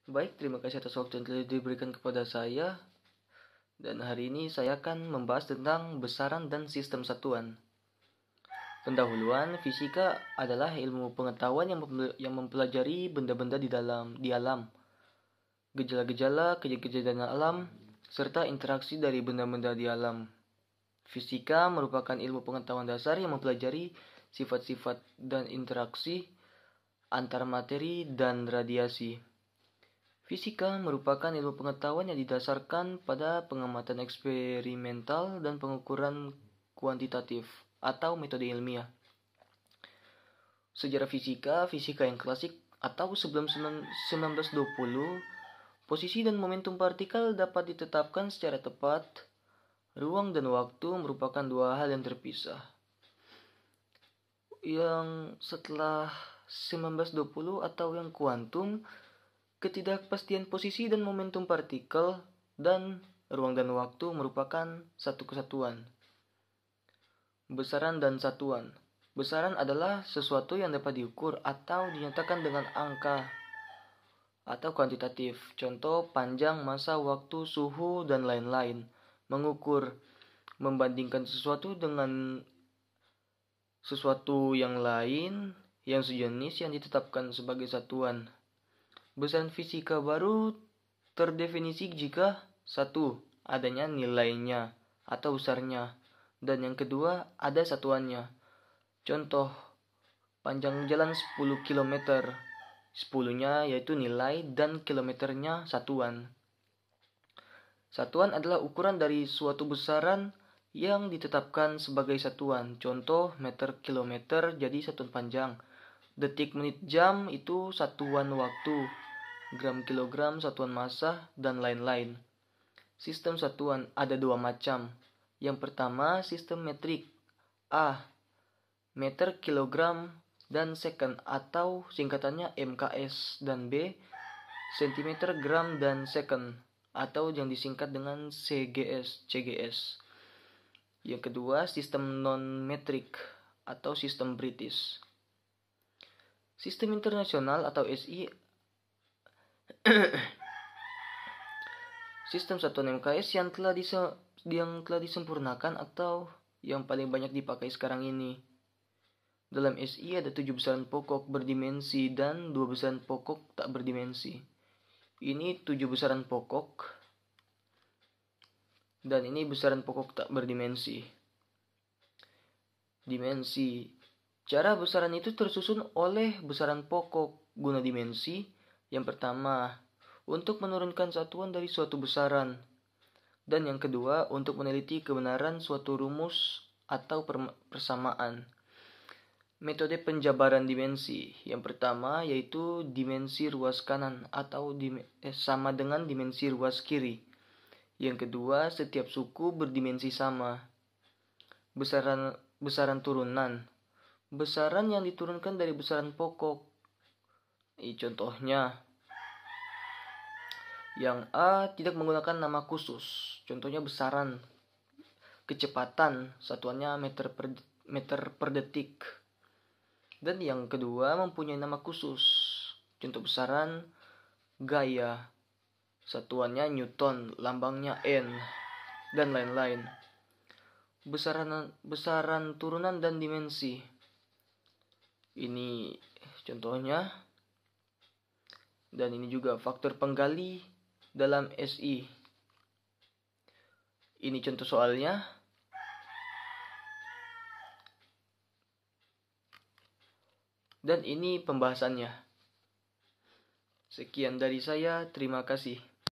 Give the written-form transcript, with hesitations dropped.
Baik, terima kasih atas waktu yang telah diberikan kepada saya. Dan hari ini saya akan membahas tentang besaran dan sistem satuan. Pendahuluan, fisika adalah ilmu pengetahuan yang mempelajari benda-benda di alam, gejala-gejala, kejadian alam, serta interaksi dari benda-benda di alam. Fisika merupakan ilmu pengetahuan dasar yang mempelajari sifat-sifat dan interaksi antar materi dan radiasi. Fisika merupakan ilmu pengetahuan yang didasarkan pada pengamatan eksperimental dan pengukuran kuantitatif atau metode ilmiah. Sejarah fisika yang klasik atau sebelum 1920, posisi dan momentum partikel dapat ditetapkan secara tepat. Ruang dan waktu merupakan dua hal yang terpisah. Yang setelah 1920 atau yang kuantum, ketidakpastian posisi dan momentum partikel dan ruang dan waktu merupakan satu kesatuan. Besaran dan satuan. Besaran adalah sesuatu yang dapat diukur atau dinyatakan dengan angka atau kuantitatif. Contoh panjang, masa, waktu, suhu, dan lain-lain. Mengukur, membandingkan sesuatu dengan sesuatu yang lain yang sejenis yang ditetapkan sebagai satuan. Besaran fisika baru terdefinisi jika satu, adanya nilainya atau besarnya, dan yang kedua, ada satuannya. Contoh, panjang jalan 10 km, 10-nya yaitu nilai dan kilometernya satuan. Satuan adalah ukuran dari suatu besaran yang ditetapkan sebagai satuan. Contoh, meter kilometer jadi satuan panjang. Detik, menit, jam itu satuan waktu. Gram, kilogram, satuan massa, dan lain-lain. Sistem satuan ada dua macam. Yang pertama, sistem metrik. A. Meter, kilogram, dan second atau singkatannya MKS. Dan B. Sentimeter, gram, dan second atau yang disingkat dengan CGS. Yang kedua, sistem non-metrik atau sistem British. Sistem internasional atau SI. Sistem satuan MKS yang telah disempurnakan atau yang paling banyak dipakai sekarang ini. Dalam SI ada 7 besaran pokok berdimensi dan 2 besaran pokok tak berdimensi. Ini 7 besaran pokok dan ini besaran pokok tak berdimensi. Dimensi. Cara besaran itu tersusun oleh besaran pokok guna dimensi. Yang pertama, untuk menurunkan satuan dari suatu besaran. Dan yang kedua, untuk meneliti kebenaran suatu rumus atau persamaan. Metode penjabaran dimensi. Yang pertama yaitu dimensi ruas kanan atau sama dengan dimensi ruas kiri. Yang kedua, setiap suku berdimensi sama. Besaran turunan. Besaran yang diturunkan dari besaran pokok. Contohnya, yang A tidak menggunakan nama khusus. Contohnya besaran kecepatan, satuannya meter per detik. Dan yang kedua mempunyai nama khusus. Contoh besaran gaya, satuannya Newton, lambangnya N, dan lain-lain. Besaran turunan dan dimensi. Ini contohnya. Dan ini juga faktor penggali dalam SI. Ini contoh soalnya. Dan ini pembahasannya. Sekian dari saya, terima kasih.